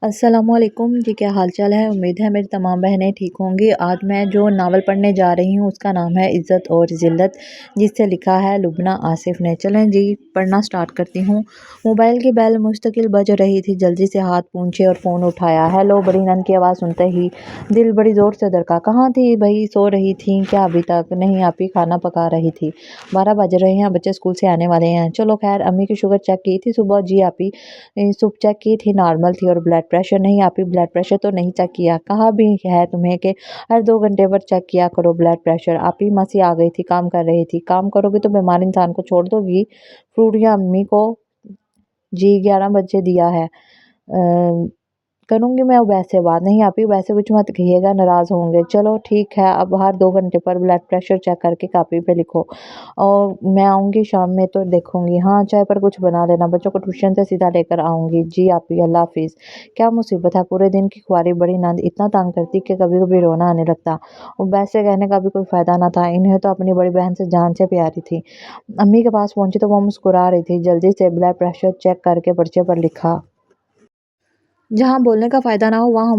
السلام علیکم جی، کیا حال چال ہے؟ امید ہے میری تمام بہنیں ٹھیک ہوں گی۔ آج میں جو ناول پڑھنے جا رہی ہوں اس کا نام ہے عزت اور ذلت، جس سے لکھا ہے لبنہ آصف نے۔ چلیں جی پڑھنا سٹارٹ کرتی ہوں۔ موبائل کی بیل مستقل بج رہی تھی، جلدی سے ہاتھ پونچھے اور فون اٹھایا۔ ہیلو، بڑی نند کی آواز سنتے ہی دل بڑی زور سے دھڑکا۔ کہاں تھی بھئی؟ سو رہی تھیں کیا ابھی تک؟ نہیں آپی، کھانا پکا رہی تھی۔ 12 بج رہے ہیں، بچے اسکول سے آنے والے ہیں۔ چلو خیر، امی کی شوگر چیک کی تھی صبح؟ جی آپی، صبح چیک کی تھی، نارمل تھی۔ اور بلڈ پریشر؟ نہیں آپی، بلڈ پریشر تو نہیں چیک کیا۔ کہا بھی ہے تمہیں کہ ہر 2 گھنٹے پر چیک کیا کرو بلڈ پریشر؟ آپی ماسی آ گئی تھی، کام کر رہی تھی۔ کام کرو گی تو بیمار انسان کو چھوڑ دو گی؟ فروٹ یا امی کو؟ جی 11 بجے دیا ہے، کروں گی میں عبید سے بات۔ نہیں آپی، ویسے کچھ مت کہیے گا، ناراض ہوں گے۔ چلو ٹھیک ہے، اب ہر 2 گھنٹے پر بلڈ پریشر چیک کر کے کاپی پہ لکھو، اور میں آؤں گی شام میں تو دیکھوں گی۔ ہاں چائے پر کچھ بنا لینا، بچوں کو ٹیوشن سے سیدھا لے کر آؤں گی۔ جی آپی، اللہ حافظ۔ کیا مصیبت ہے، پورے دن کی خواری بڑی نند اتنا تنگ کرتی کہ کبھی کبھی رونا آنے لگتا۔ عبید سے کہنے کا بھی کوئی فائدہ نہ تھا، انہیں تو اپنی بڑی بہن سے جان سے پیاری تھی۔ امی کے پاس پہنچی تو وہ مسکرا رہی تھی۔ جلدی سے بلڈ پریشر چیک کر کے پرچے پر لکھا۔ جہاں بولنے کا فائدہ نہ ہو وہاں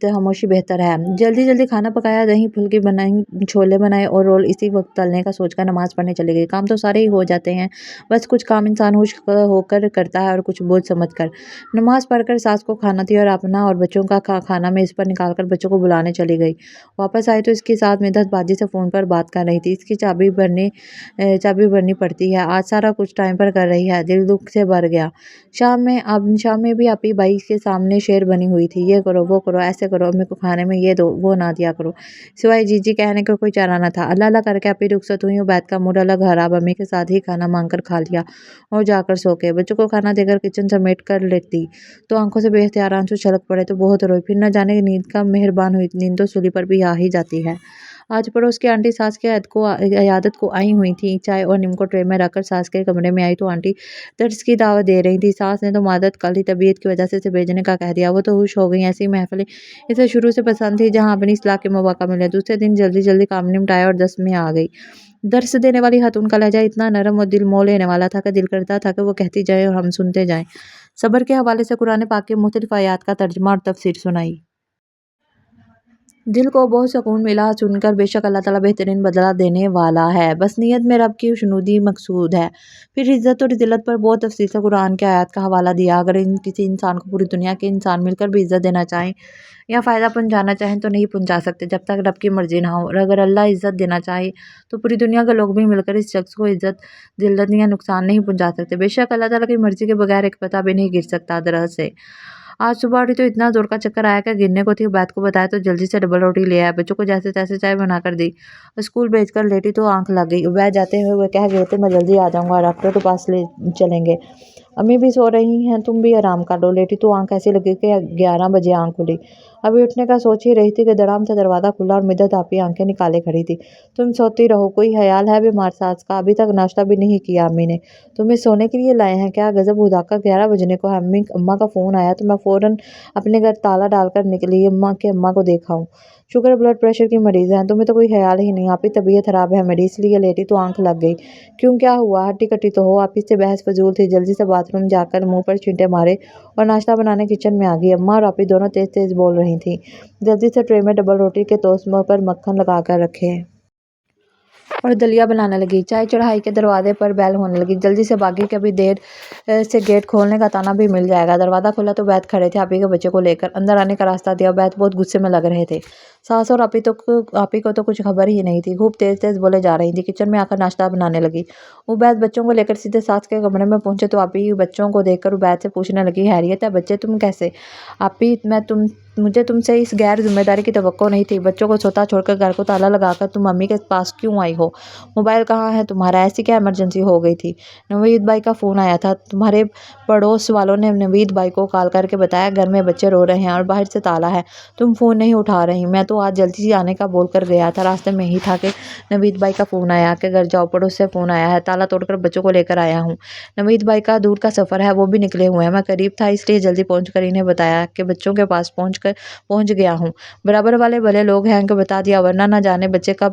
خاموشی بہتر ہے۔ جلدی جلدی کھانا پکایا، دہی پھلکی بنائی، چھولے بنائے اور رول اسی وقت تلنے کا سوچ کر نماز پڑھنے چلی گئی۔ کام تو سارے ہی ہو جاتے ہیں، بس کچھ کام انسان ہوش ہو کر کرتا ہے اور کچھ بوجھ سمجھ کر۔ نماز پڑھ کر ساس کو کھانا دی اور اپنا اور بچوں کا کھانا میز پر نکال کر بچوں کو بلانے چلی گئی۔ واپس آئی تو اس کی ساس مدحت باجی سے فون پر بات کر رہی تھی۔ اس کی چابی بھرنی پڑتی ہے، آج سارا کچھ ٹائم پر کر رہی ہے، دل دکھ سے بھر گیا۔ شام میں بھی آپی بھائی کے سامنے شیر بنی ہوئی تھی، یہ کرو وہ کرو، ایسے کرو، امی کو کھانے میں یہ دو وہ نہ دیا کرو۔ سوائے جی جی کہنے کا کوئی چارہ نہ تھا۔ اللہ اللہ کر کے آپی رخصت ہوئی۔ عبید کا موڈ الگ خراب، امی کے ساتھ ہی کھانا مانگ کر کھا لیا اور جا کر سو گئے۔ بچوں کو کھانا دے کر کچن سمیٹ کر لیٹی تو آنکھوں سے بے اختیار آنسو چھلک پڑے تو بہت روئی، پھر نہ جانے نیند کا مہربان ہوئی، نیند تو سولی پر بھی آ ہی جاتی ہے۔ آج پڑوس کی آنٹی ساس کی عیادت کو آئی ہوئی تھیں۔ چائے اور نمکو ٹرے میں رکھ کر ساس کے کمرے میں آئی تو آنٹی درس کی دعوت دے رہی تھی۔ ساس نے تو معذرت کل ہی طبیعت کی وجہ سے بھیجنے کا کہہ دیا۔ وہ تو خوش ہو گئی، ایسی محفلیں اسے شروع سے پسند تھی جہاں اپنی اصلاح کے مواقع ملے۔ دوسرے دن جلدی جلدی کام نمٹایا اور درس میں آ گئی۔ درس دینے والی خاتون کا لہجہ اتنا نرم اور دل موہ لینے والا تھا کہ دل کرتا تھا کہ وہ کہتی جائے اور ہم سنتے جائیں۔ صبر کے حوالے سے قرآن پاک کی مختلف آیات کا ترجمہ اور تفسیر سنائی۔ دل کو بہت سکون ملا سن کر، بے شک اللہ تعالیٰ بہترین بدلہ دینے والا ہے، بس نیت میں رب کی خوشنودی مقصود ہے۔ پھر عزت اور ذلت پر بہت تفصیل سے قرآن کی آیات کا حوالہ دیا۔ اگر کسی انسان کو پوری دنیا کے انسان مل کر بھی عزت دینا چاہیں یا فائدہ پہنچانا چاہیں تو نہیں پہنچا سکتے جب تک رب کی مرضی نہ ہو، اور اگر اللہ عزت دینا چاہے تو پوری دنیا کے لوگ بھی مل کر اس شخص کو عزت، ذلت یا نقصان نہیں پہنچا سکتے۔ بے شک اللہ تعالیٰ کی مرضی کے بغیر ایک پتہ بھی نہیں گر سکتا درخت سے۔ آج صبح اٹھی تو اتنا زور کا چکر آیا کہ گرنے کو تھی۔ عبید کو بتایا تو جلدی سے ڈبل روٹی لے آیا، بچوں کو جیسے تیسے چائے بنا کر دی، اسکول بھیج کر لیٹی تو آنکھ لگ گئی۔ عبید جاتے ہوئے کہہ گئے تھے میں جلدی آ جاؤں گا، ڈاکٹر کے پاس لے چلیں گے۔ امی بھی سو رہی ہیں، تم بھی آرام کر لو۔ لیٹی تو آنکھ ایسی لگی کہ 11 بجے آنکھ کھلی۔ ابھی اٹھنے کا سوچ ہی رہی تھی کہ دڑام سے دروازہ کھلا اور مدحت آپی آنکھیں نکالے کھڑی تھی۔ تم سوتی رہو، کوئی خیال ہے بیمار ساس کا؟ ابھی تک ناشتہ بھی نہیں کیا امی نے، تمہیں سونے کے لیے لائے ہیں کیا؟ غضب خدا کا، 11 بجنے کو ہے، اماں کا فون آیا تو میں فوراً اپنے گھر تالا ڈال کر نکلی کہ اماں کو دیکھاؤں۔ شوگر بلڈ پریشر کی مریض ہیں، تمہیں تو کوئی خیال ہی نہیں۔ آپی طبیعت خراب ہے میری، اس لیے لیٹی تو آنکھ لگ گئی۔ کیوں کیا ہوا؟ ہٹی کٹی تو ہو؟ آپی سے بحث فضول تھی۔ جلدی سے باتھ روم جا کر منہ پر چھینٹے مارے اور ناشتہ بنانے کچن میں آ گئی۔ اماں اور آپی دونوں تیز تیز بول رہی تھیں۔ جلدی سے ٹرے میں ڈبل روٹی کے ٹوسٹ پر مکھن لگا کر رکھے اور دلیا بنانے لگی۔ چائے چڑھائی کہ دروازے پر بیل ہونے لگی۔ جلدی سے بھاگی کہ ابھی دیر سے گیٹ کھولنے کا تانا بھی مل جائے گا۔ دروازہ کھلا تو عبید کھڑے تھے۔ آپی کے بچے کو لے کر اندر آنے کا راستہ دیا۔ عبید بہت غصے میں لگ رہے تھے۔ ساس اور آپی کو تو کچھ خبر ہی نہیں تھی، خوب تیز تیز بولے جا رہی تھی۔ کچن میں آ کر ناشتہ بنانے لگی۔ عبید بچوں کو لے کر سیدھے ساس کے کمرے میں پہنچے تو آپی بچوں کو دیکھ کر عبید سے پوچھنے لگی خیریت ہے بچے؟ تم کیسے؟ آپی مجھے تم سے اس غیر ذمہ داری کی توقع نہیں تھی، بچوں کو سوتا چھوڑ کر گھر کو تالا لگا کر تم امی کے پاس کیوں آئی ہو؟ موبائل کہاں ہے تمہارا؟ ایسی کیا ایمرجنسی ہو گئی تھی؟ نوید بھائی کا فون آیا تھا، تمہارے پڑوس والوں نے نوید بھائی کو کال کر کے بتایا گھر میں بچے رو رہے ہیں اور باہر سے تالا ہے، تم فون نہیں اٹھا رہی۔ میں تو آج جلدی سے آنے کا بول کر گیا تھا، راستے میں ہی تھا کہ نوید بھائی کا فون آیا کہ گھر جاؤ، پڑوس سے فون آیا ہے، تالا توڑ کر بچوں کو لے کر آیا ہوں۔ نوید بھائی کا دور کا سفر ہے، وہ بھی نکلے ہوئے ہیں، میں قریب تھا اس لیے جلدی پہنچ کر انہیں بتایا کہ بچوں کے پاس پہنچ گیا ہوں۔ برابر والے بھلے لوگ ہیں کہ بتا دیا، ورنہ نہ جانے بچے کب